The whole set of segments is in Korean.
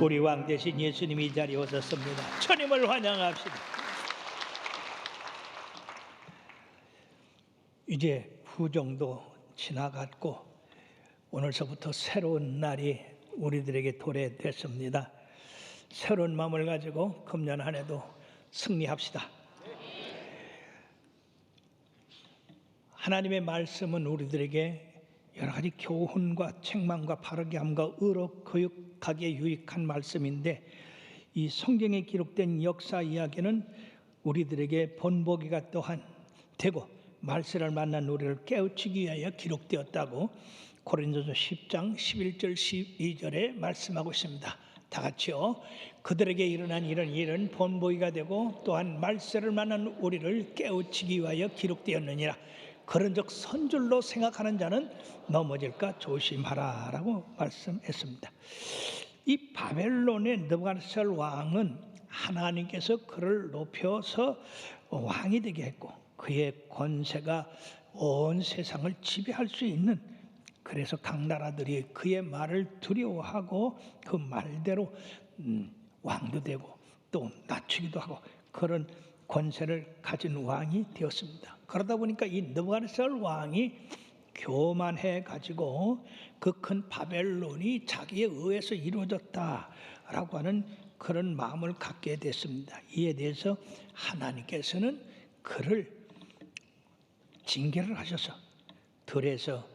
우리 왕 대신 예수님이 이 자리에 오셨습니다. 주님을 환영합시다. 이제 후정도 지나갔고 오늘서부터 새로운 날이 우리들에게 도래됐습니다. 새로운 마음을 가지고 금년 한 해도 승리합시다. 하나님의 말씀은 우리들에게 여러 가지 교훈과 책망과 바르게 함과 의로 교육하기에 유익한 말씀인데, 이 성경에 기록된 역사 이야기는 우리들에게 본보기가 또한 되고 말세를 만난 우리를 깨우치기 위하여 기록되었다고 고린도서 10장 11절 12절에 말씀하고 있습니다. 다 같이요. 그들에게 일어난 이런 일은 본보기가 되고 또한 말세를 만난 우리를 깨우치기 위하여 기록되었느니라. 그런즉 선줄로 생각하는 자는 넘어질까 조심하라 라고 말씀했습니다. 이 바벨론의 느부갓네살 왕은 하나님께서 그를 높여서 왕이 되게 했고 그의 권세가 온 세상을 지배할 수 있는, 그래서 각 나라들이 그의 말을 두려워하고 그 말대로 왕도 되고 또 낮추기도 하고 그런 권세를 가진 왕이 되었습니다. 그러다 보니까 이 느부갓네살 왕이 교만해 가지고 그 큰 바벨론이 자기에 의해서 이루어졌다라고 하는 그런 마음을 갖게 됐습니다. 이에 대해서 하나님께서는 그를 징계를 하셔서 들에서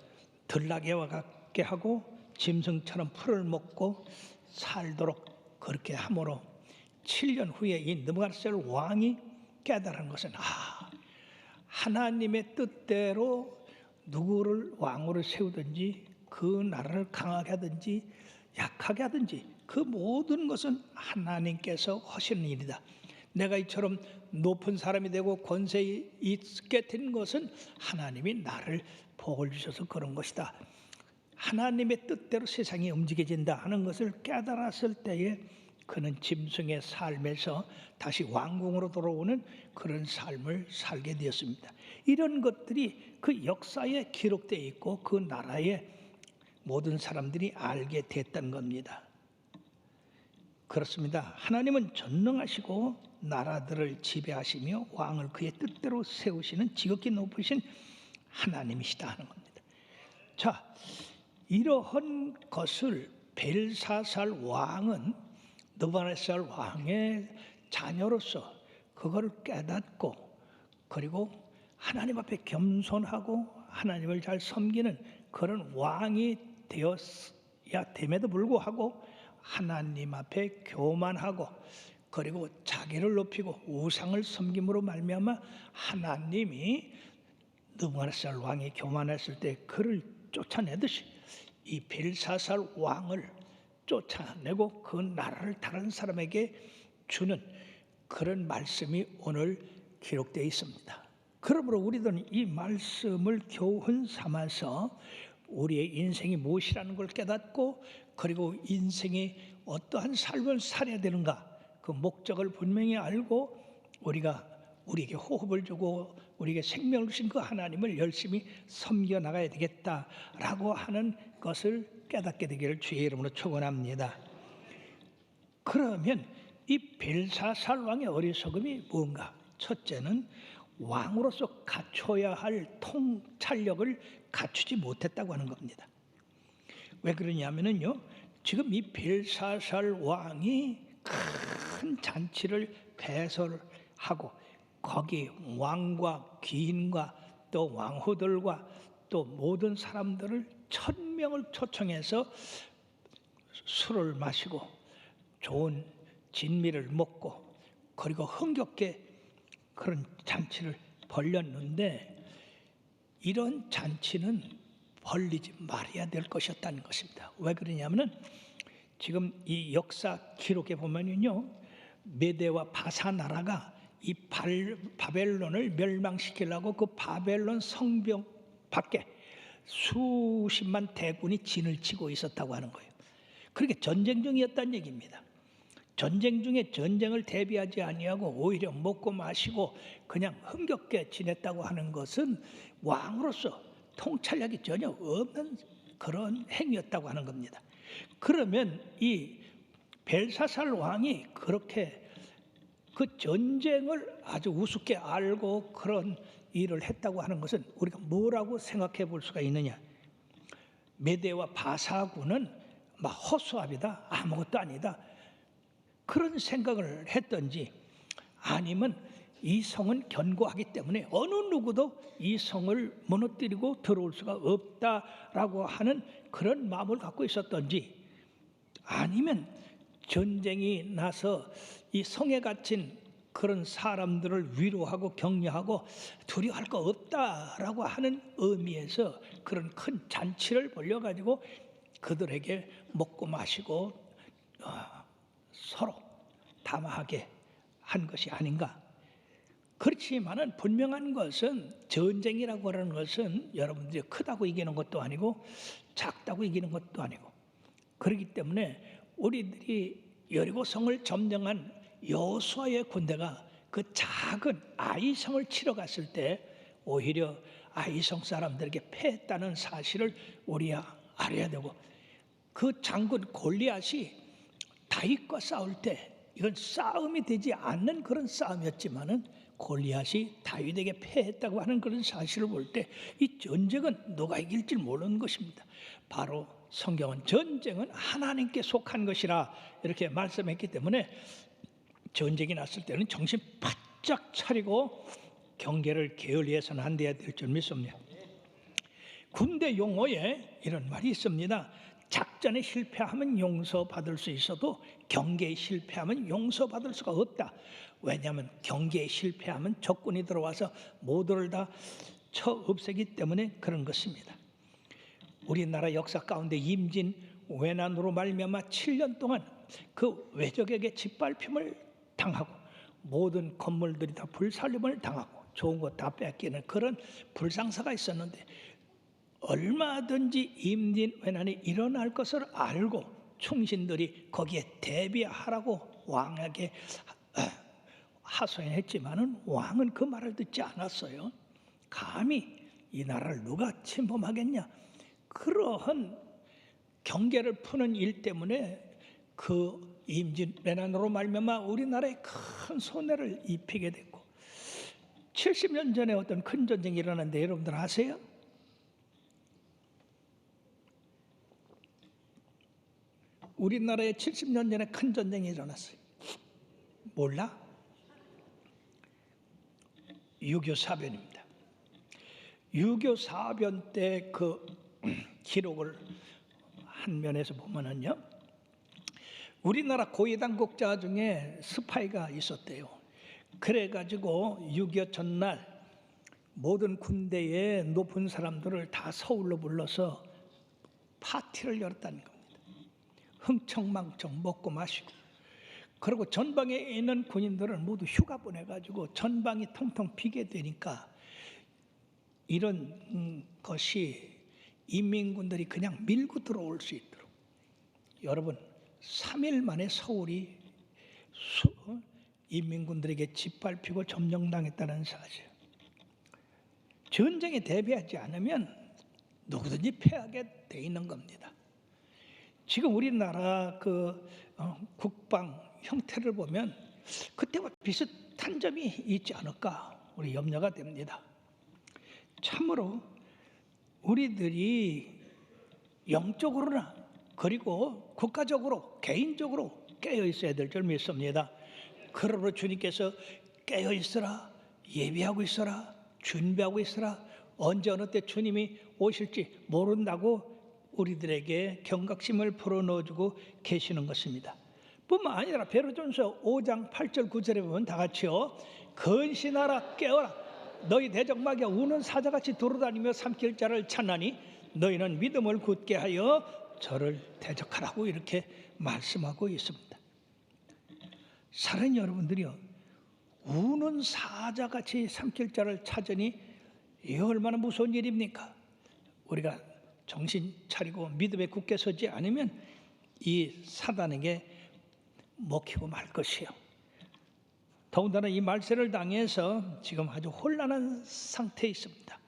들나귀와 같게 하고 짐승처럼 풀을 먹고 살도록 그렇게 함으로 7년 후에 이 느부갓네살 왕이 깨달은 것은 하나님의 뜻대로 누구를 왕으로 세우든지 그 나라를 강하게 하든지 약하게 하든지 그 모든 것은 하나님께서 하시는 일이다. 내가 이처럼 높은 사람이 되고 권세에 있게 된 것은 하나님이 나를 복을 주셔서 그런 것이다. 하나님의 뜻대로 세상이 움직여진다 하는 것을 깨달았을 때에 그는 짐승의 삶에서 다시 왕궁으로 돌아오는 그런 삶을 살게 되었습니다. 이런 것들이 그 역사에 기록되어 있고 그 나라의 모든 사람들이 알게 됐던 겁니다. 그렇습니다. 하나님은 전능하시고 나라들을 지배하시며 왕을 그의 뜻대로 세우시는 지극히 높으신 하나님이시다 하는 겁니다. 자, 이러한 것을 벨사살 왕은 느부갓네살 왕의 자녀로서 그걸 깨닫고 그리고 하나님 앞에 겸손하고 하나님을 잘 섬기는 그런 왕이 되었야 됨에도 불구하고 하나님 앞에 교만하고 그리고 자기를 높이고 우상을 섬김으로 말미암아 하나님이 느부갓네살 왕이 교만했을 때 그를 쫓아내듯이 이 벨사살 왕을 쫓아내고 그 나라를 다른 사람에게 주는 그런 말씀이 오늘 기록되어 있습니다. 그러므로 우리들은 이 말씀을 교훈 삼아서 우리의 인생이 무엇이라는 걸 깨닫고 그리고 인생이 어떠한 삶을 살아야 되는가 그 목적을 분명히 알고 우리에게 호흡을 주고 우리에게 생명을 주신 그 하나님을 열심히 섬겨 나가야 되겠다라고 하는 것을 깨닫게 되기를 주의 이름으로 축원합니다. 그러면 이 벨사살 왕의 어리석음이 뭔가? 첫째는 왕으로서 갖춰야 할 통찰력을 갖추지 못했다고 하는 겁니다. 왜 그러냐면요, 지금 이 벨사살 왕이 큰 잔치를 배설하고 거기 왕과 귀인과 또 왕후들과 또 모든 사람들을 1000명을 초청해서 술을 마시고 좋은 진미를 먹고 그리고 흥겹게 그런 잔치를 벌였는데 이런 잔치는 벌리지 말아야 될 것이었다는 것입니다. 왜 그러냐면은 지금 이 역사 기록에 보면은요, 메대와 바사 나라가 이 바벨론을 멸망시키려고 그 바벨론 성벽 밖에 수십만 대군이 진을 치고 있었다고 하는 거예요. 그렇게 전쟁 중이었다는 얘기입니다. 전쟁 중에 전쟁을 대비하지 아니하고 오히려 먹고 마시고 그냥 흥겹게 지냈다고 하는 것은 왕으로서 통찰력이 전혀 없는 그런 행위였다고 하는 겁니다. 그러면 이 벨사살 왕이 그렇게 그 전쟁을 아주 우습게 알고 그런 일을 했다고 하는 것은 우리가 뭐라고 생각해 볼 수가 있느냐? 메대와 바사군은 막 허수아비다, 아무것도 아니다, 그런 생각을 했던지, 아니면 이 성은 견고하기 때문에 어느 누구도 이 성을 무너뜨리고 들어올 수가 없다라고 하는 그런 마음을 갖고 있었던지, 아니면 전쟁이 나서 이 성에 갇힌 그런 사람들을 위로하고 격려하고 두려워할 거 없다라고 하는 의미에서 그런 큰 잔치를 벌여가지고 그들에게 먹고 마시고 서로 담화하게 한 것이 아닌가. 그렇지만은 분명한 것은 전쟁이라고 하는 것은 여러분들이 크다고 이기는 것도 아니고 작다고 이기는 것도 아니고, 그렇기 때문에 우리들이 여리고성을 점령한 여호수아의 군대가 그 작은 아이성을 치러 갔을 때 오히려 아이성 사람들에게 패했다는 사실을 우리가 알아야 되고, 그 장군 골리앗이 다윗과 싸울 때 이건 싸움이 되지 않는 그런 싸움이었지만은 골리앗이 다윗에게 패했다고 하는 그런 사실을 볼 때 이 전쟁은 누가 이길지 모르는 것입니다. 바로 성경은 전쟁은 하나님께 속한 것이라 이렇게 말씀했기 때문에 전쟁이 났을 때는 정신 바짝 차리고 경계를 게을리해서는 안 돼야 될 줄 믿습니다. 군대 용어에 이런 말이 있습니다. 작전에 실패하면 용서받을 수 있어도 경계에 실패하면 용서받을 수가 없다. 왜냐하면 경계에 실패하면 적군이 들어와서 모두를 다 쳐 없애기 때문에 그런 것입니다. 우리나라 역사 가운데 임진 외난으로 말미암아 7년 동안 그 외적에게 짓밟힘을 당하고 모든 건물들이 다 불살림을 당하고 좋은 것 다 뺏기는 그런 불상사가 있었는데, 얼마든지 임진 외난이 일어날 것을 알고 충신들이 거기에 대비하라고 왕에게 하소연했지만은 왕은 그 말을 듣지 않았어요. 감히 이 나라를 누가 침범하겠냐? 그러한 경계를 푸는 일 때문에 그 임진 외난으로 말미암아 우리나라에 큰 손해를 입히게 됐고, 70년 전에 어떤 큰 전쟁이 일어났는데 여러분들 아세요? 우리나라에 70년 전에 큰 전쟁이 일어났어요. 몰라? 6.25 사변입니다. 6.25 사변 때 그 기록을 한 면에서 보면은요, 우리나라 고위 당국자 중에 스파이가 있었대요. 그래가지고 6.25 전날 모든 군대의 높은 사람들을 다 서울로 불러서 파티를 열었다는 겁니다. 흥청망청 먹고 마시고, 그리고 전방에 있는 군인들을 모두 휴가 보내가지고 전방이 텅텅 비게 되니까 이런 것이 인민군들이 그냥 밀고 들어올 수 있도록, 여러분 3일 만에 서울이 인민군들에게 짓밟히고 점령당했다는 사실. 전쟁에 대비하지 않으면 누구든지 패하게 돼 있는 겁니다. 지금 우리나라 그 국방 형태를 보면 그때와 비슷한 점이 있지 않을까 우리 염려가 됩니다. 참으로 우리들이 영적으로나 그리고 국가적으로 개인적으로 깨어 있어야 될 줄 믿습니다. 그러므로 주님께서 깨어 있어라, 예비하고 있어라, 준비하고 있어라, 언제 어느 때 주님이 오실지 모른다고 우리들에게 경각심을 불어넣어주고 계시는 것입니다. 뿐만 아니라 베드로전서 5장 8절 9절에 보면 다 같이요, 근신하라, 깨어라, 너희 대적마귀가 우는 사자같이 돌아다니며 삼킬 자를 찾나니 너희는 믿음을 굳게 하여 저를 대적하라고 이렇게 말씀하고 있습니다. 사랑하는 여러분들이요, 우는 사자같이 삼킬 자를 찾으니 이 얼마나 무서운 일입니까? 우리가 정신 차리고 믿음에 굳게 서지 않으면 이 사단에게 먹히고 말 것이요. 더군다나 이 말세를 당해서 지금 아주 혼란한 상태에 있습니다.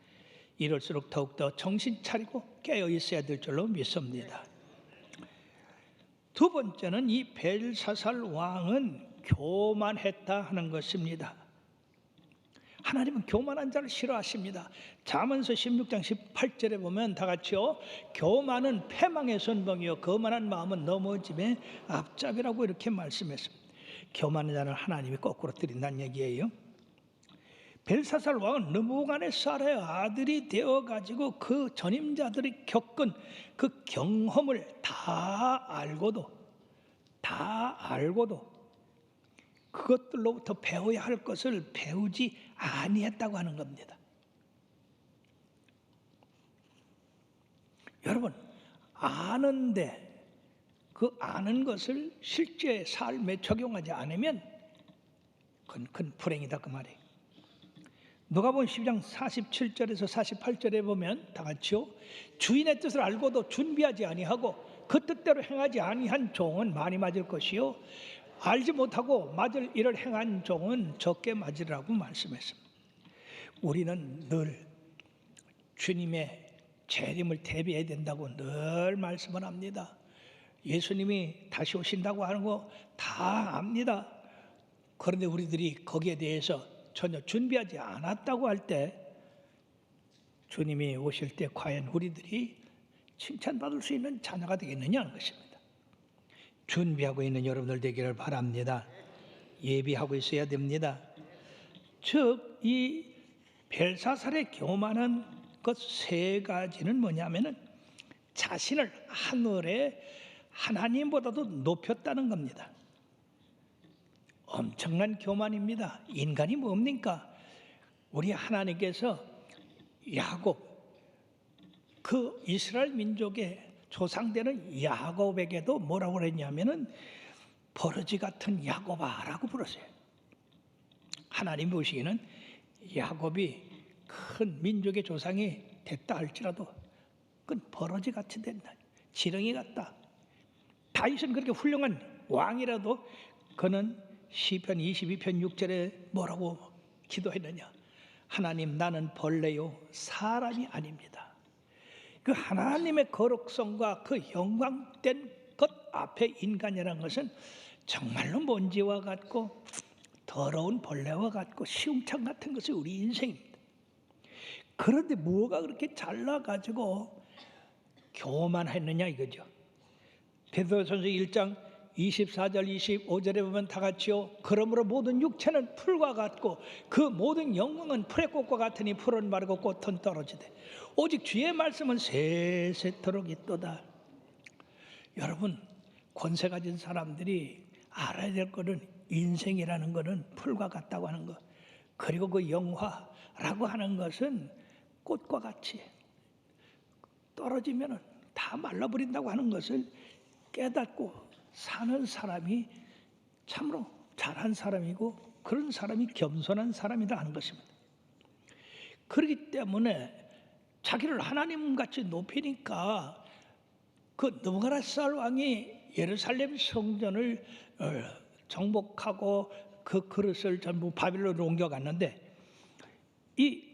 이럴수록 더욱더 정신 차리고 깨어 있어야 될 줄로 믿습니다. 두 번째는 이 벨사살 왕은 교만했다 하는 것입니다. 하나님은 교만한 자를 싫어하십니다. 잠언서 16장 18절에 보면 다 같이요, 교만은 패망의 선봉이요 거만한 마음은 넘어짐의 앞잡이라고 이렇게 말씀했습니다. 교만한 자는 하나님이 거꾸로 들인다는 얘기예요. 벨사살 왕은 느부갓네살의 아들이 되어가지고 그 전임자들이 겪은 그 경험을 다 알고도 그것들로부터 배워야 할 것을 배우지 아니했다고 하는 겁니다. 여러분, 아는데 그 아는 것을 실제 삶에 적용하지 않으면 그건 큰 불행이다 그 말이에요. 누가복음 12장 47절에서 48절에 보면 다 같이요, 주인의 뜻을 알고도 준비하지 아니하고 그 뜻대로 행하지 아니한 종은 많이 맞을 것이요 알지 못하고 맞을 일을 행한 종은 적게 맞으리라고 말씀했습니다. 우리는 늘 주님의 재림을 대비해야 된다고 늘 말씀을 합니다. 예수님이 다시 오신다고 하는 거 다 압니다. 그런데 우리들이 거기에 대해서 전혀 준비하지 않았다고 할 때 주님이 오실 때 과연 우리들이 칭찬받을 수 있는 자녀가 되겠느냐 하는 것입니다. 준비하고 있는 여러분들 되기를 바랍니다. 예비하고 있어야 됩니다. 즉, 이 벨사살의 교만한 것 세 가지는 뭐냐면은 자신을 하늘에 하나님보다도 높였다는 겁니다. 엄청난 교만입니다. 인간이 뭡니까? 우리 하나님께서 야곱, 그 이스라엘 민족의 조상되는 야곱에게도 뭐라고 그랬냐면은 버러지 같은 야곱아라고 불렀어요. 하나님 보시기에는 야곱이 큰 민족의 조상이 됐다 할지라도 그건 버러지 같이 된다, 지렁이 같다. 다윗은 그렇게 훌륭한 왕이라도 그는 시편 22편 6절에 뭐라고 기도했느냐? 하나님, 나는 벌레요 사람이 아닙니다. 그 하나님의 거룩성과 그 영광된 것 앞에 인간이라는 것은 정말로 먼지와 같고 더러운 벌레와 같고 시궁창 같은 것이 우리 인생입니다. 그런데 뭐가 그렇게 잘나가지고 교만했느냐 이거죠. 베드로전서 1장 24절 25절에 보면 다 같이요, 그러므로 모든 육체는 풀과 같고 그 모든 영광은 풀의 꽃과 같으니 풀은 마르고 꽃은 떨어지되 오직 주의 말씀은 세세토록 있도다. 여러분, 권세 가진 사람들이 알아야 될 거는 인생이라는 거는 풀과 같다고 하는 거, 그리고 그 영화라고 하는 것은 꽃과 같이 떨어지면 다 말라버린다고 하는 것을 깨닫고 사는 사람이 참으로 잘한 사람이고 그런 사람이 겸손한 사람이다 하는 것입니다. 그렇기 때문에 자기를 하나님같이 높이니까 그 느부갓네살 왕이 예루살렘 성전을 정복하고 그 그릇을 전부 바빌론으로 옮겨갔는데 이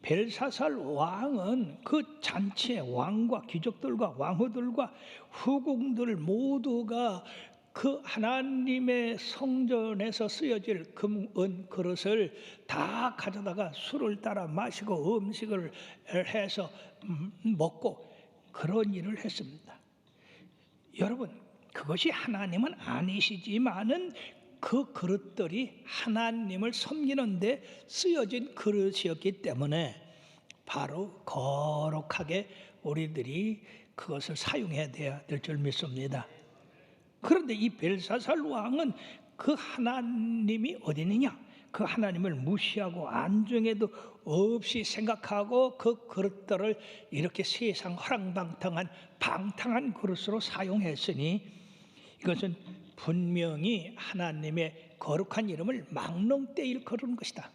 벨사살 왕은 그 잔치에 왕과 귀족들과 왕후들과 후궁들 모두가 그 하나님의 성전에서 쓰여질 금, 은 그릇을 다 가져다가 술을 따라 마시고 음식을 해서 먹고 그런 일을 했습니다. 여러분, 그것이 하나님은 아니시지만은 그 그릇들이 하나님을 섬기는데 쓰여진 그릇이었기 때문에 바로 거룩하게 우리들이 그것을 사용해야 될 줄 믿습니다. 그런데 이 벨사살 왕은 그 하나님이 어디 있느냐? 그 하나님을 무시하고 안중에도 없이 생각하고 그 그릇들을 이렇게 세상 허랑방탕한 방탕한 그릇으로 사용했으니 이것은 분명히 하나님의 거룩한 이름을 막론때 일컬은 것이다.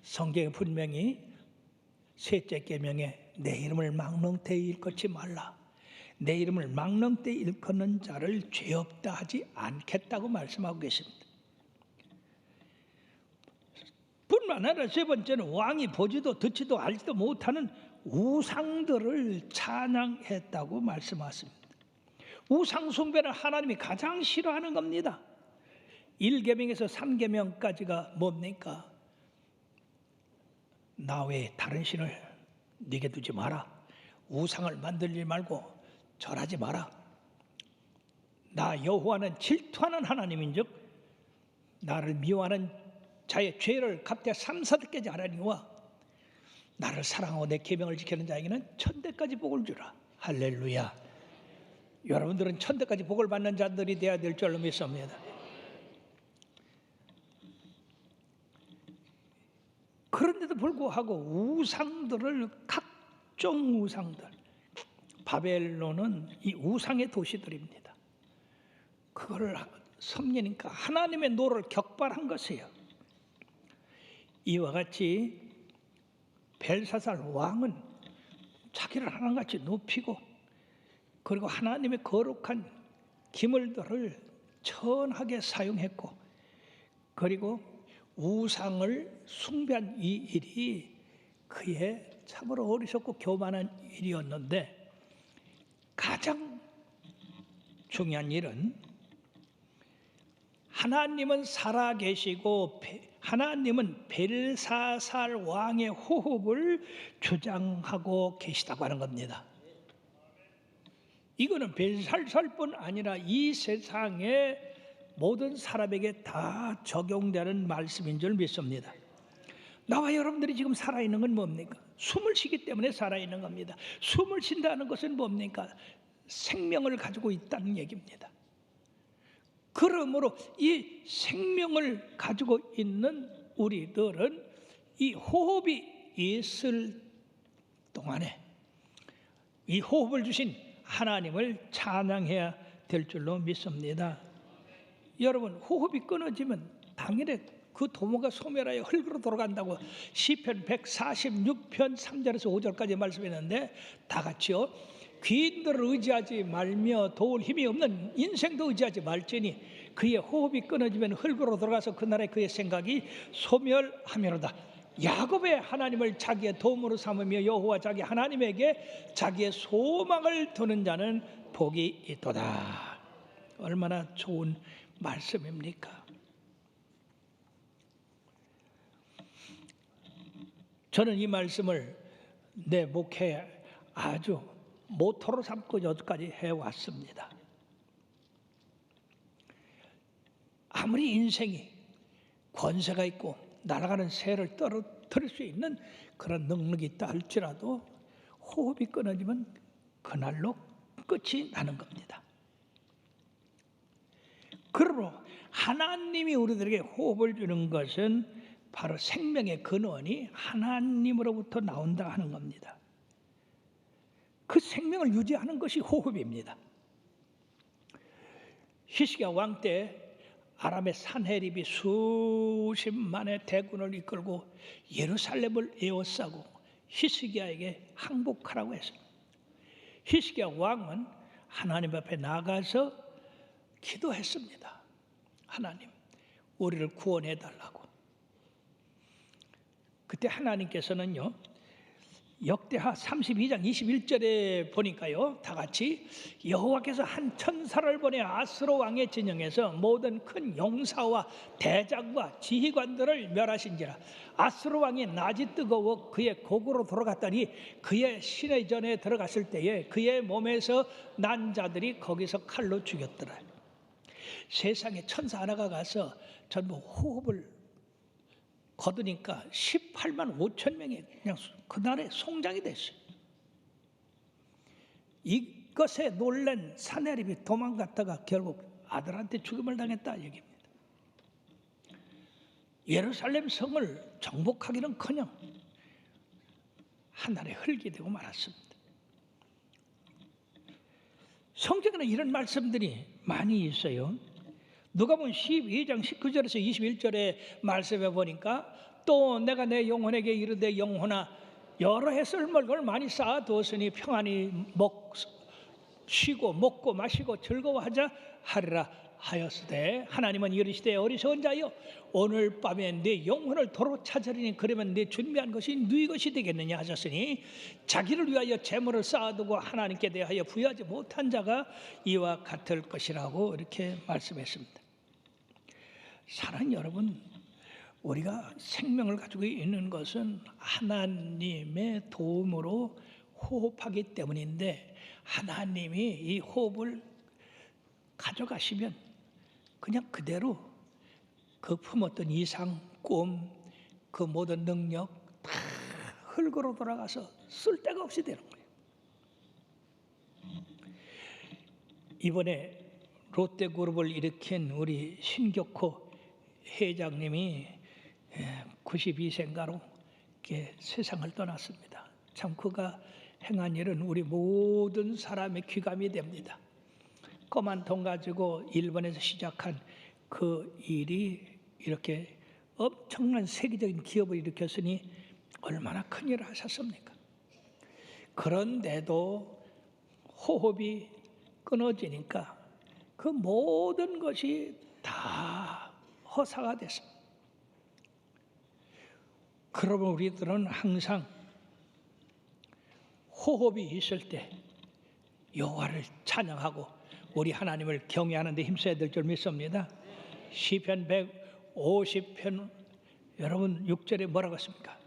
성경에 분명히 셋째 계명에 내 이름을 막론때 일컫지 말라, 내 이름을 막론때 일컫는 자를 죄 없다 하지 않겠다고 말씀하고 계십니다. 뿐만 아니라 세 번째는 왕이 보지도 듣지도 알지도 못하는 우상들을 찬양했다고 말씀하십니다. 우상 숭배는 하나님이 가장 싫어하는 겁니다. 1계명에서 3계명까지가 뭡니까? 나 외에 다른 신을 네게 두지 마라. 우상을 만들지 말고 절하지 마라. 나 여호와는 질투하는 하나님인즉 나를 미워하는 자의 죄를 갚되 3,4대까지 하라니와 나를 사랑하고 내 계명을 지키는 자에게는 천대까지 복을 주라. 할렐루야. 여러분들은 천대까지 복을 받는 자들이 되어야 될 줄로 믿습니다. 그런데도 불구하고 우상들을, 각종 우상들, 바벨론은 이 우상의 도시들입니다. 그거를 섬기니까 하나님의 노를 격발한 것이에요. 이와 같이 벨사살 왕은 자기를 하나님같이 높이고 그리고 하나님의 거룩한 기물들을 천하게 사용했고 그리고 우상을 숭배한 이 일이 그의 참으로 어리석고 교만한 일이었는데, 가장 중요한 일은 하나님은 살아계시고 하나님은 벨사살 왕의 호흡을 주장하고 계시다고 하는 겁니다. 이거는 벨사살뿐 아니라 이 세상의 모든 사람에게 다 적용되는 말씀인 줄 믿습니다. 나와 여러분들이 지금 살아있는 건 뭡니까? 숨을 쉬기 때문에 살아있는 겁니다. 숨을 쉰다는 것은 뭡니까? 생명을 가지고 있다는 얘기입니다. 그러므로 이 생명을 가지고 있는 우리들은 이 호흡이 있을 동안에 이 호흡을 주신 하나님을 찬양해야 될 줄로 믿습니다. 여러분, 호흡이 끊어지면 당연히 그 도모가 소멸하여 흙으로 돌아간다고 시편 146편 3절에서 5절까지 말씀했는데, 다 같이요. 귀인들을 의지하지 말며 도울 힘이 없는 인생도 의지하지 말지니 그의 호흡이 끊어지면 흙으로 돌아가서 그날에 그의 생각이 소멸하며로다. 야곱의 하나님을 자기의 도움으로 삼으며 여호와 자기 하나님에게 자기의 소망을 두는 자는 복이 있도다. 얼마나 좋은 말씀입니까? 저는 이 말씀을 내 목회에 아주 모토로 삼고 여기까지 해왔습니다. 아무리 인생이 권세가 있고 날아가는 새를 떨어뜨릴 수 있는 그런 능력이 있다 할지라도 호흡이 끊어지면 그날로 끝이 나는 겁니다. 그러므로 하나님이 우리들에게 호흡을 주는 것은 바로 생명의 근원이 하나님으로부터 나온다 하는 겁니다. 그 생명을 유지하는 것이 호흡입니다. 히스기야 왕 때 아람의 산헤립이 수십만의 대군을 이끌고 예루살렘을 에워싸고 히스기야에게 항복하라고 했습니다. 히스기야 왕은 하나님 앞에 나가서 기도했습니다. 하나님, 우리를 구원해 달라고. 그때 하나님께서는요, 역대하 32장 21절에 보니까요, 다 같이 여호와께서 한 천사를 보내 아스로 왕의 진영에서 모든 큰 용사와 대장과 지휘관들을 멸하신지라. 아스로 왕이 낯이 뜨거워 그의 곡으로 돌아갔더니 그의 신의 전에 들어갔을 때에 그의 몸에서 난 자들이 거기서 칼로 죽였더라. 세상에 천사 하나가 가서 전부 호흡을 거두니까 18만 5천 명이 그냥 그날에 송장이 됐어요. 이것에 놀란 산헤립이 도망갔다가 결국 아들한테 죽임을 당했다 얘기입니다. 예루살렘 성을 정복하기는커녕 하늘에 흙이 되고 말았습니다. 성경에는 이런 말씀들이 많이 있어요. 누가복음 12장 19절에서 21절의 말씀에 보니까 또 내가 내 영혼에게 이르되 영혼아 여러 해 쓸 물건을 많이 쌓아두었으니 평안히 쉬고 먹고 마시고 즐거워하자 하리라 하였으되 하나님은 이르시되 어리석은 자여 오늘 밤에 네 영혼을 도로 찾으리니 그러면 네 준비한 것이 네 것이 되겠느냐 하셨으니 자기를 위하여 재물을 쌓아두고 하나님께 대하여 부여하지 못한 자가 이와 같을 것이라고 이렇게 말씀했습니다. 사랑하는 여러분, 우리가 생명을 가지고 있는 것은 하나님의 도움으로 호흡하기 때문인데 하나님이 이 호흡을 가져가시면 그냥 그대로 그 품었던 이상, 꿈, 그 모든 능력 다 흙으로 돌아가서 쓸 데가 없이 되는 거예요. 이번에 롯데그룹을 일으킨 우리 신격호 회장님이 92세인가로 세상을 떠났습니다. 참 그가 행한 일은 우리 모든 사람의 귀감이 됩니다. 검은 돈 가지고 일본에서 시작한 그 일이 이렇게 엄청난 세계적인 기업을 일으켰으니 얼마나 큰 일을 하셨습니까? 그런데도 호흡이 끊어지니까 그 모든 것이 다 허사가 됐습니다. 그러면 우리들은 항상 호흡이 있을 때 여호와를 찬양하고 우리 하나님을 경외하는 데 힘써야 될 줄 믿습니다. 시편 150편 여러분 6절에 뭐라고 했습니까?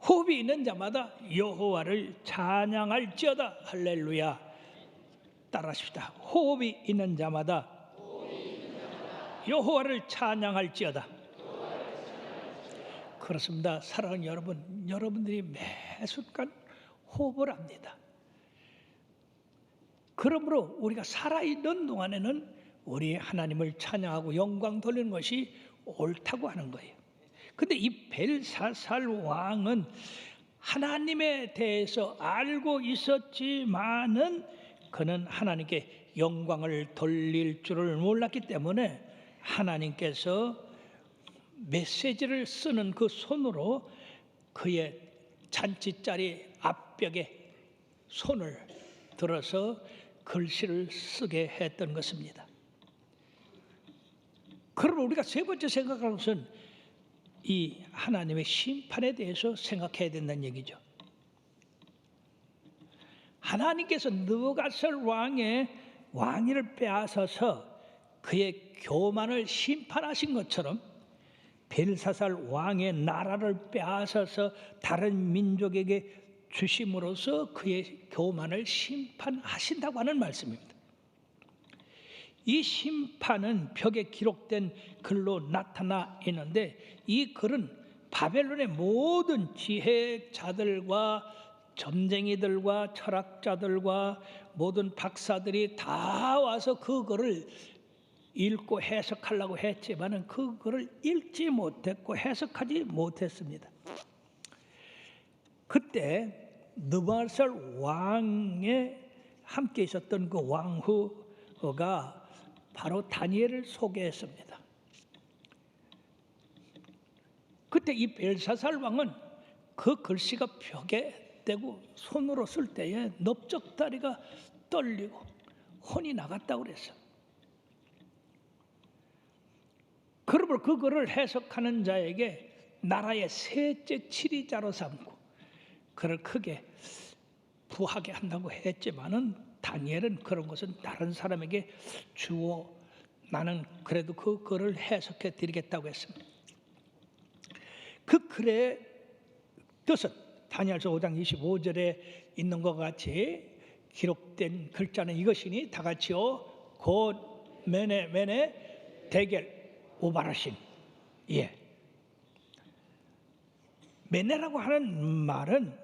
호흡이 있는 자마다 여호와를 찬양할지어다. 할렐루야. 따라하십시다. 호흡이 있는 자마다 여호와를 찬양할지어다. 그렇습니다. 사랑하는 여러분, 여러분들이 매 순간 호흡을 합니다. 그러므로 우리가 살아있는 동안에는 우리 하나님을 찬양하고 영광 돌리는 것이 옳다고 하는 거예요. 근데 이 벨사살 왕은 하나님에 대해서 알고 있었지만은 그는 하나님께 영광을 돌릴 줄을 몰랐기 때문에 하나님께서 메시지를 쓰는 그 손으로 그의 잔치자리 앞벽에 손을 들어서 글씨를 쓰게 했던 것입니다. 그러면 우리가 세 번째 생각하는 것은 이 하나님의 심판에 대해서 생각해야 된다는 얘기죠. 하나님께서 느부갓네살 왕의 왕위를 빼앗아서 그의 교만을 심판하신 것처럼 벨사살 왕의 나라를 빼앗아서 다른 민족에게 주심으로써 그의 교만을 심판하신다고 하는 말씀입니다. 이 심판은 벽에 기록된 글로 나타나 있는데 이 글은 바벨론의 모든 지혜자들과 점쟁이들과 철학자들과 모든 박사들이 다 와서 그 글을 읽고 해석하려고 했지만은 그 글을 읽지 못했고 해석하지 못했습니다. 그때 느부갓네살 왕에 함께 있었던 그 왕후가 바로 다니엘을 소개했습니다. 그때 이 벨사살 왕은 그 글씨가 벽에 대고 손으로 쓸 때에 넓적다리가 떨리고 혼이 나갔다고 그랬어요. 그러므로 그거를 해석하는 자에게 나라의 셋째 치리자로 삼고 그를 크게 부하게 한다고 했지만은 다니엘은 그런 것은 다른 사람에게 주어 나는 그래도 그 글을 해석해 드리겠다고 했습니다. 그 글의 뜻은 다니엘서 5장 25절에 있는 것 같이 기록된 글자는 이것이니 다 같이요. 곧 메네 대겔 오바라신. 예. 메네라고 하는 말은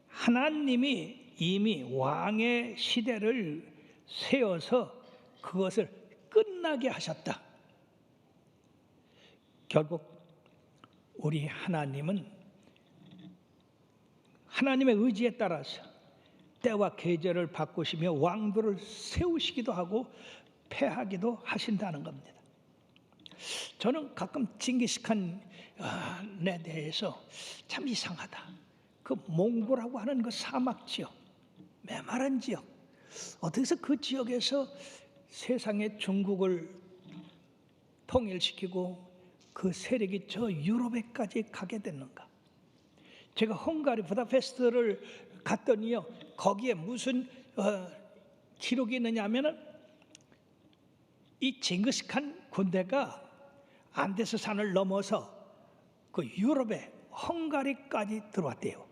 하나님이 이미 왕의 시대를 세워서 그것을 끝나게 하셨다. 결국 우리 하나님은 하나님의 의지에 따라서 때와 계절을 바꾸시며 왕들을 세우시기도 하고 패하기도 하신다는 겁니다. 저는 가끔 징기스칸에 대해서 참 이상하다. 그 몽골하고 하는 그 사막 지역, 메마른 지역, 어떻게 해서 그 지역에서 세상의 중국을 통일시키고 그 세력이 저 유럽에까지 가게 됐는가? 제가 헝가리 부다페스트를 갔더니요, 거기에 무슨 기록이 있느냐 하면은 이 징기스칸 군대가 안데스 산을 넘어서 그 유럽의 헝가리까지 들어왔대요.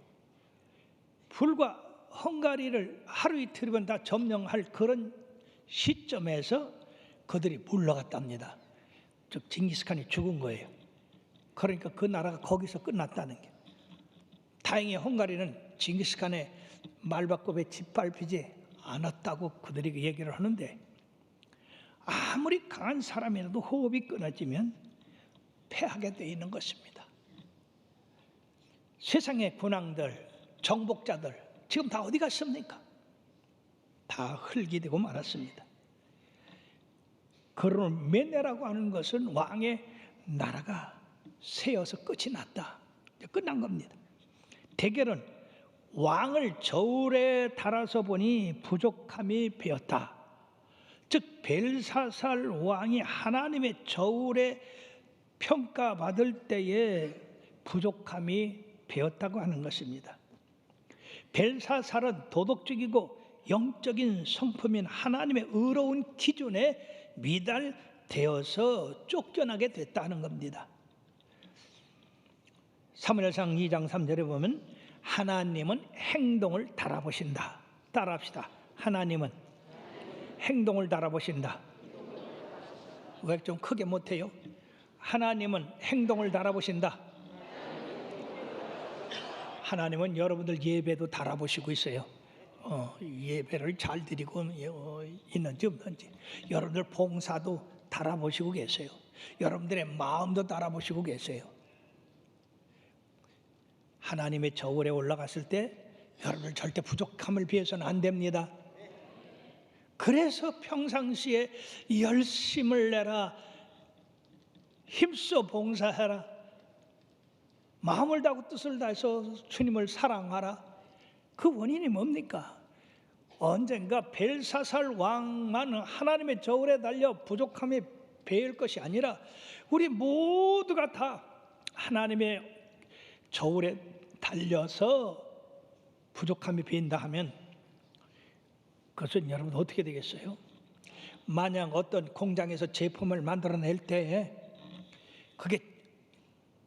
불과 헝가리를 하루 이틀이면 다 점령할 그런 시점에서 그들이 물러갔답니다. 즉 징기스칸이 죽은 거예요. 그러니까 그 나라가 거기서 끝났다는 게. 다행히 헝가리는 징기스칸의 말바꿈에 짓밟히지 않았다고 그들이 얘기를 하는데, 아무리 강한 사람이라도 호흡이 끊어지면 패하게 되어 있는 것입니다. 세상의 군왕들, 정복자들 지금 다 어디 갔습니까? 다 흙이 되고 말았습니다. 그러면 메네라고 하는 것은 왕의 나라가 세어서 끝이 났다. 끝난 겁니다. 대결은 왕을 저울에 달아서 보니 부족함이 배었다. 즉 벨사살 왕이 하나님의 저울에 평가받을 때에 부족함이 배었다고 하는 것입니다. 벨사살은 도덕적이고 영적인 성품인 하나님의 의로운 기준에 미달되어서 쫓겨나게 됐다는 겁니다. 사무엘상 2장 3절에 보면 하나님은 행동을 달아보신다. 따라합시다. 하나님은 행동을 달아보신다. 왜 좀 크게 못해요? 하나님은 행동을 달아보신다. 하나님은 여러분들 예배도 달아보시고 있어요. 예배를 잘 드리고 있는지 없는지, 여러분들 봉사도 달아보시고 계세요. 여러분들의 마음도 달아보시고 계세요. 하나님의 저울에 올라갔을 때 여러분들 절대 부족함을 비해서는 안 됩니다. 그래서 평상시에 열심을 내라, 힘써 봉사해라, 마음을 다하고 뜻을 다해서 주님을 사랑하라. 그 원인이 뭡니까? 언젠가 벨사살 왕만 하나님의 저울에 달려 부족함이 배일 것이 아니라 우리 모두가 다 하나님의 저울에 달려서 부족함이 배인다 하면 그것은 여러분 어떻게 되겠어요? 만약 어떤 공장에서 제품을 만들어낼 때 그게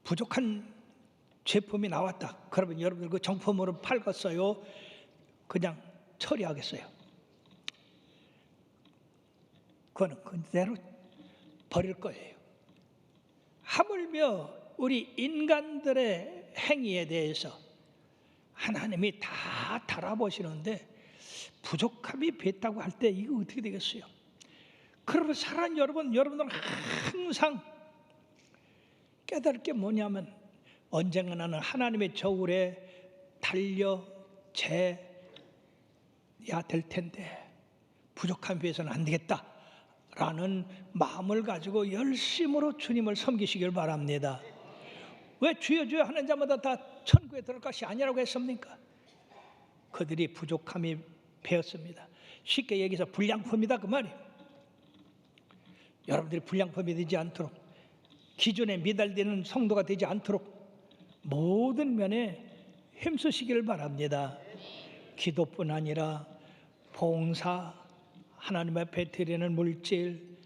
부족한 제품이 나왔다. 그러면 여러분들 그 정품으로 팔겠어요? 그냥 처리하겠어요? 그거는 그대로 버릴 거예요. 하물며 우리 인간들의 행위에 대해서 하나님이 다 달아보시는데 부족함이 뱉다고 할 때 이거 어떻게 되겠어요? 그러면 사랑하는 여러분들은 항상 깨달을 게 뭐냐면 언젠가는 하나님의 저울에 달려 재야 될 텐데 부족함에 비해서는 안 되겠다라는 마음을 가지고 열심으로 주님을 섬기시길 바랍니다. 왜 주여 주여 하는 자마다 다 천국에 들어갈 것이 아니라고 했습니까? 그들이 부족함이 배었습니다. 쉽게 얘기해서 불량품이다 그 말이에요. 여러분들이 불량품이 되지 않도록, 기준에 미달되는 성도가 되지 않도록 모든 면에 힘쓰시기를 바랍니다. 기도뿐 아니라 봉사, 하나님 앞에 드리는 물질,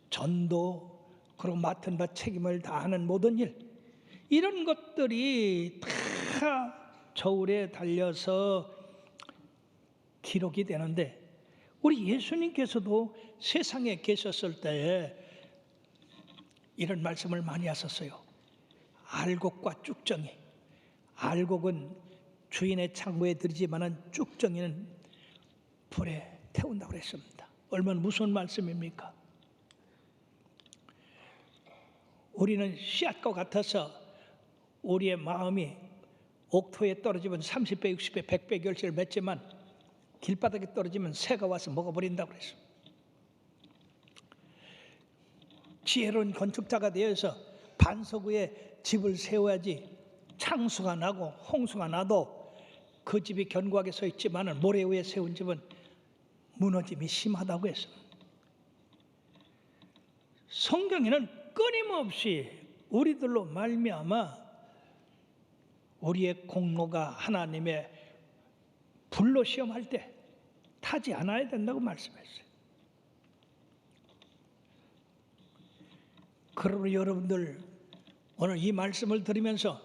전도, 그리고 맡은 바 책임을 다하는 모든 일, 이런 것들이 다 저울에 달려서 기록이 되는데 우리 예수님께서도 세상에 계셨을 때에 이런 말씀을 많이 하셨어요. 알곡과 쭉정이, 알곡은 주인의 창고에 들이지만은 쭉정이는 불에 태운다고 그랬습니다. 얼마나 무서운 말씀입니까? 우리는 씨앗과 같아서 우리의 마음이 옥토에 떨어지면 30배, 60배, 100배 결실을 맺지만 길바닥에 떨어지면 새가 와서 먹어버린다고 그랬어요. 지혜로운 건축자가 되어서 반석 위에 집을 세워야지 창수가 나고 홍수가 나도 그 집이 견고하게 서 있지만 모래 위에 세운 집은 무너짐이 심하다고 했습니다. 성경에는 끊임없이 우리들로 말미암아 우리의 공로가 하나님의 불로 시험할 때 타지 않아야 된다고 말씀했어요. 그러므로 여러분들 오늘 이 말씀을 들으면서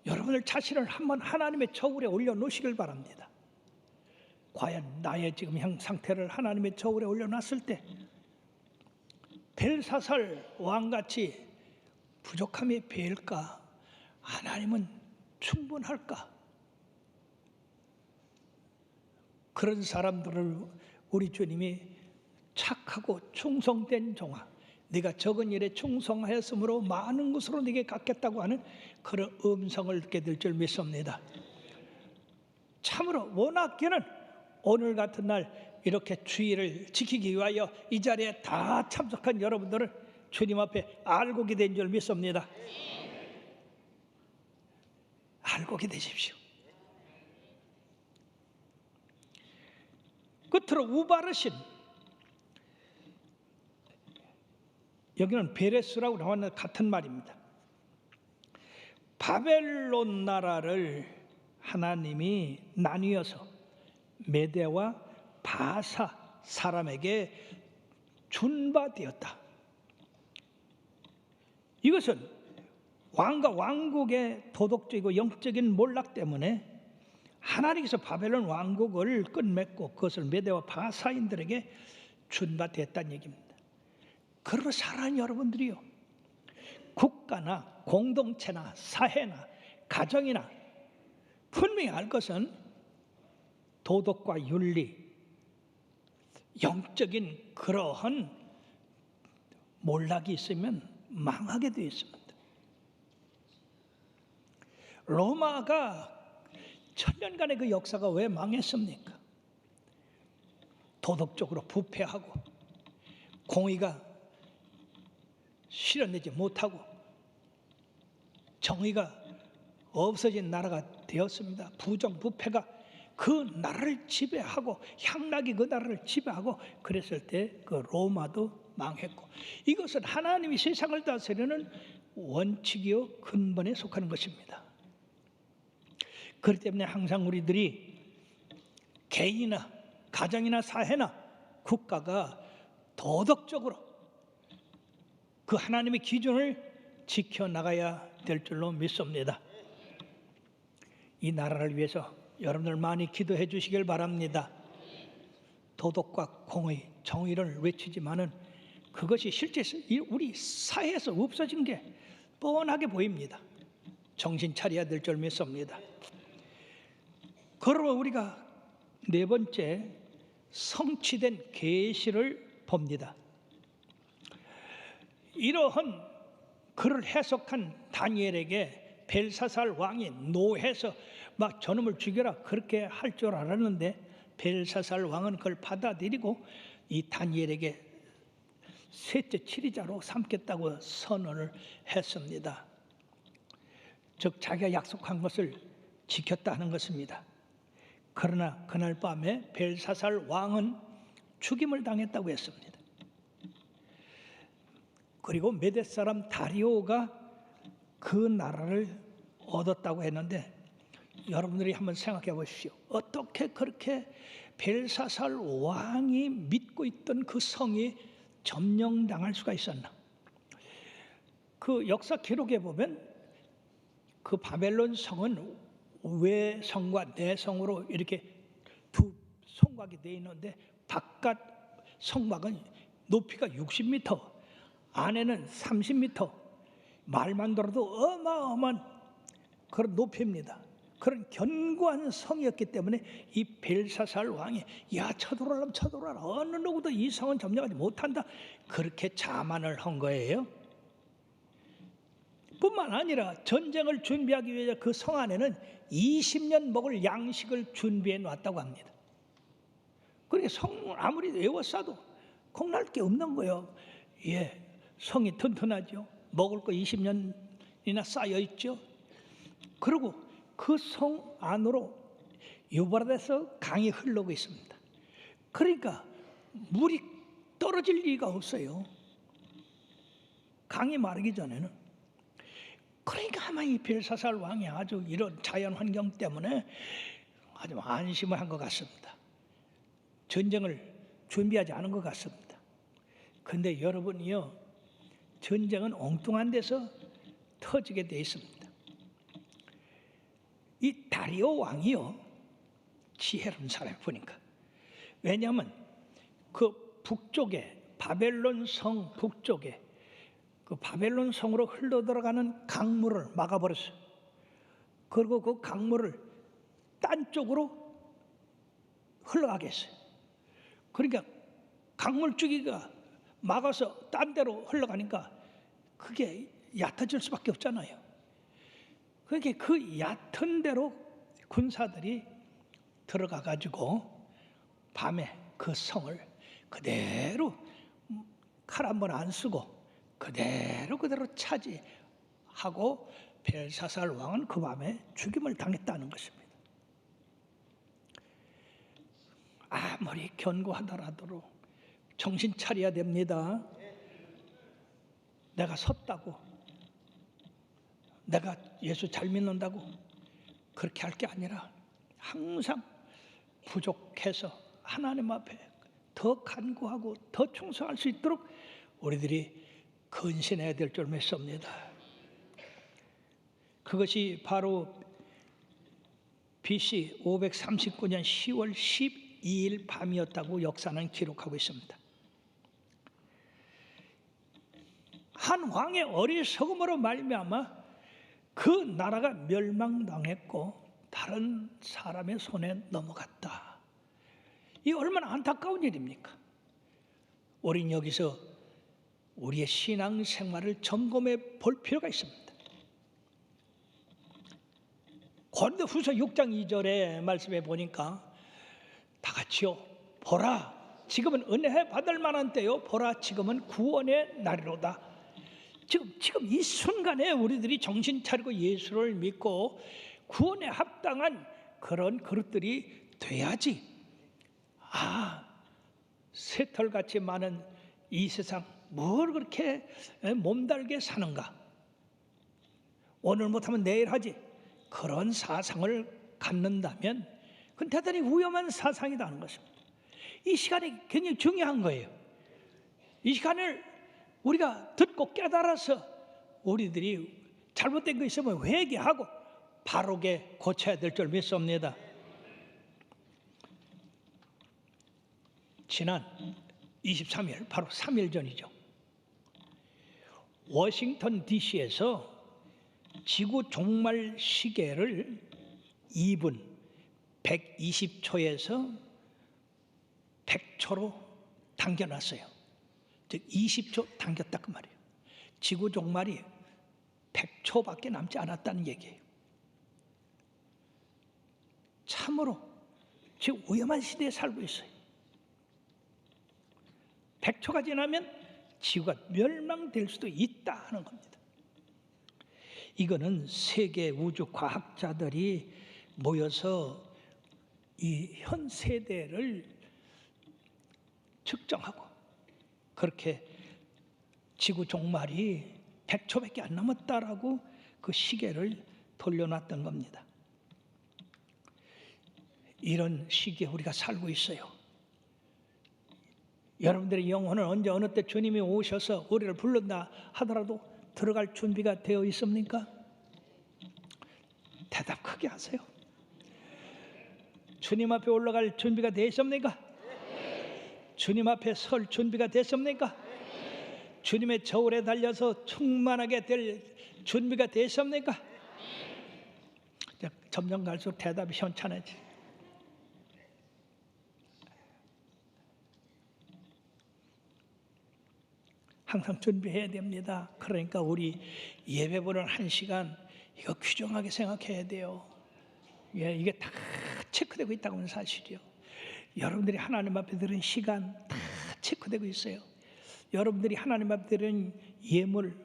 여러분들 자신을 한번 하나님의 저울에 올려놓으시길 바랍니다. 과연 나의 지금 형 상태를 하나님의 저울에 올려놨을 때 벨사살 왕같이 부족함이 배일까? 하나님은 충분할까? 그런 사람들을 우리 주님이 착하고 충성된 종아, 네가 적은 일에 충성하였으므로 많은 것으로 네게 갚겠다고 하는 그런 음성을 듣게 될 줄 믿습니다. 참으로 원하기는 오늘 같은 날 이렇게 주의를 지키기 위하여 이 자리에 다 참석한 여러분들을 주님 앞에 알고게 된 줄 믿습니다. 알고게 되십시오. 끝으로 우바르신, 여기는 베레스라고 나왔는 같은 말입니다. 바벨론 나라를 하나님이 나뉘어서 메대와 바사 사람에게 준바되었다. 이것은 왕과 왕국의 도덕적이고 영적인 몰락 때문에 하나님께서 바벨론 왕국을 끝맺고 그것을 메대와 바사인들에게 준바됐다는 얘기입니다. 그러므로 사랑하는 여러분들이요, 국가나 공동체나 사회나 가정이나 분명히 알 것은 도덕과 윤리, 영적인 그러한 몰락이 있으면 망하게 되어 있습니다. 로마가 천년간의 그 역사가 왜 망했습니까? 도덕적으로 부패하고 공의가 실현되지 못하고 정의가 없어진 나라가 되었습니다. 부정부패가 그 나라를 지배하고 향락이 그 나라를 지배하고 그랬을 때 그 로마도 망했고, 이것은 하나님이 세상을 다스리는 원칙이요 근본에 속하는 것입니다. 그렇기 때문에 항상 우리들이 개인이나 가정이나 사회나 국가가 도덕적으로 그 하나님의 기준을 지켜나가야 될 줄로 믿습니다. 이 나라를 위해서 여러분들 많이 기도해 주시길 바랍니다. 도덕과 공의, 정의를 외치지만은 그것이 실제 우리 사회에서 없어진 게 뻔하게 보입니다. 정신 차려야 될 줄 믿습니다. 그러므로 우리가 네 번째 성취된 계시를 봅니다. 이러한 그를 해석한 다니엘에게 벨사살 왕이 노해서 막 저놈을 죽여라 그렇게 할 줄 알았는데 벨사살 왕은 그걸 받아들이고 이 다니엘에게 셋째 치리자로 삼겠다고 선언을 했습니다. 즉 자기가 약속한 것을 지켰다는 것입니다. 그러나 그날 밤에 벨사살 왕은 죽임을 당했다고 했습니다. 그리고 메대 사람 다리오가 그 나라를 얻었다고 했는데 여러분들이 한번 생각해 보십시오. 어떻게 그렇게 벨사살 왕이 믿고 있던 그 성이 점령당할 수가 있었나? 그 역사 기록에 보면 그 바벨론 성은 외성과 내성으로 이렇게 두 성곽이 되어 있는데 바깥 성곽은 높이가 60m, 안에는 30m, 말만 들어도 어마어마한 그런 높이입니다. 그런 견고한 성이었기 때문에 이 벨사살 왕이 야 쳐들어라 어느 누구도 이 성은 점령하지 못한다 그렇게 자만을 한 거예요. 뿐만 아니라 전쟁을 준비하기 위해 그 성 안에는 20년 먹을 양식을 준비해 놨다고 합니다. 그러니까 성을 아무리 외워싸도 겁날 게 없는 거예요. 예, 성이 튼튼하죠. 먹을 거 20년이나 쌓여 있죠. 그리고 그 성 안으로 유브라데스 강이 흐르고 있습니다. 그러니까 물이 떨어질 리가 없어요. 강이 마르기 전에는. 그러니까 아마 이 벨사살 왕이 아주 이런 자연 환경 때문에 아주 안심을 한 것 같습니다. 전쟁을 준비하지 않은 것 같습니다. 그런데 여러분이요, 전쟁은 엉뚱한 데서 터지게 돼 있습니다. 이 다리오 왕이요, 지혜로운 사람이 보니까. 왜냐하면 그 북쪽에, 바벨론 성 북쪽에 그 바벨론 성으로 흘러 들어가는 강물을 막아버렸어요. 그리고 그 강물을 딴 쪽으로 흘러가게 했어요. 그러니까 강물줄기가 막아서 딴 데로 흘러가니까 그게 얕아질 수밖에 없잖아요. 그러니까 그 얕은 데로 군사들이 들어가 가지고 밤에 그 성을 그대로 칼 한 번 안 쓰고 그대로 차지하고 벨사살 왕은 그 밤에 죽임을 당했다는 것입니다. 아무리 견고하더라도 정신 차려야 됩니다. 내가 섰다고, 내가 예수 잘 믿는다고 그렇게 할 게 아니라 항상 부족해서 하나님 앞에 더 간구하고 더 충성할 수 있도록 우리들이 근신해야 될 줄 믿습니다. 그것이 바로 BC 539년 10월 12일 밤이었다고 역사는 기록하고 있습니다. 한 왕의 어리석음으로 말미암아 그 나라가 멸망당했고 다른 사람의 손에 넘어갔다. 이 얼마나 안타까운 일입니까? 우린 여기서 우리의 신앙생활을 점검해 볼 필요가 있습니다. 고린도후서 6장 2절의 말씀에 보니까 다 같이요, 보라 지금은 은혜 받을 만한 때요, 보라 지금은 구원의 날이로다. 지금 이 순간에 우리들이 정신 차리고 예수를 믿고 구원에 합당한 그런 그릇들이 돼야지. 새털같이 많은 이 세상 뭘 그렇게 몸달게 사는가, 오늘 못하면 내일 하지, 그런 사상을 갖는다면 그건 대단히 위험한 사상이라는 것입니다. 이 시간이 굉장히 중요한 거예요. 이 시간을 우리가 듣고 깨달아서 우리들이 잘못된 거 있으면 회개하고 바르게 고쳐야 될 줄 믿습니다. 지난 23일, 바로 3일 전이죠. 워싱턴 DC에서 지구 종말 시계를 2분 120초에서 100초로 당겨놨어요. 즉 20초 당겼다 그 말이에요. 지구 종말이 100초밖에 남지 않았다는 얘기예요. 참으로 지금 위험한 시대에 살고 있어요. 100초가 지나면 지구가 멸망될 수도 있다 하는 겁니다. 이거는 세계 우주 과학자들이 모여서 이 현 세대를 측정하고 그렇게 지구 종말이 100초밖에 안 남았다라고 그 시계를 돌려놨던 겁니다. 이런 시기에 우리가 살고 있어요. 여러분들의 영혼은 언제 어느 때 주님이 오셔서 우리를 부른다 하더라도 들어갈 준비가 되어 있습니까? 대답 크게 하세요. 주님 앞에 올라갈 준비가 되어 있습니까? 주님 앞에 설 준비가 됐습니까? 주님의 저울에 달려서 충만하게 될 준비가 됐습니까? 점점 갈수록 대답이 현찮아지. 항상 준비해야 됩니다. 그러니까 우리 예배 보는 1시간 이거 귀중하게 생각해야 돼요. 이게 다 체크되고 있다고 하는 사실이요. 여러분들이 하나님 앞에 드린 시간 다 체크되고 있어요. 여러분들이 하나님 앞에 드린 예물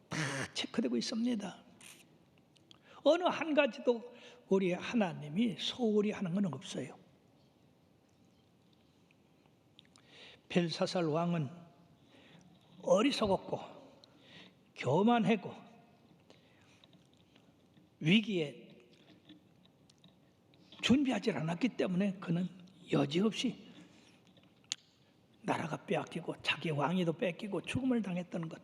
다 체크되고 있습니다. 어느 한 가지도 우리 하나님이 소홀히 하는 건 없어요. 벨사살 왕은 어리석었고 교만하고 위기에 준비하지 않았기 때문에 그는 여지없이 나라가 빼앗기고 자기 왕위도 뺏기고 죽음을 당했던 것,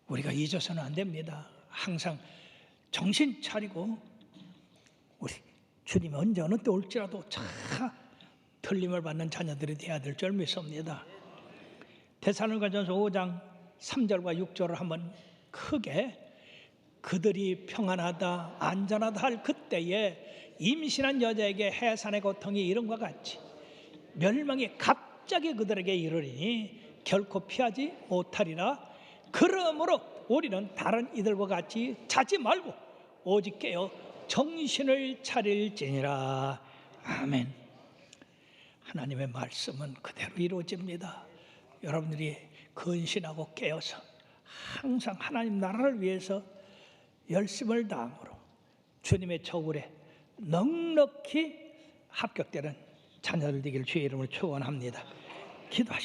우리가 잊어서는 안 됩니다. 항상 정신 차리고 우리 주님 언제 어느 때 올지라도 차 틀림을 받는 자녀들이 되어야 될 줄 믿습니다. 데살로니가전서 5장 3절과 6절을 한번 크게, 그들이 평안하다 안전하다 할 그때에 임신한 여자에게 해산의 고통이 이름과 같이 멸망이 갑자기 그들에게 이르리니 결코 피하지 못하리라. 그러므로 우리는 다른 이들과 같이 자지 말고 오직 깨어 정신을 차릴지니라. 아멘. 하나님의 말씀은 그대로 이루어집니다. 여러분들이 근신하고 깨어서 항상 하나님 나라를 위해서 열심을 다함으로 주님의 저울에 넉넉히 합격되는 자녀들 되기를 주의 이름으로 축원합니다. 기도하시겠습니다.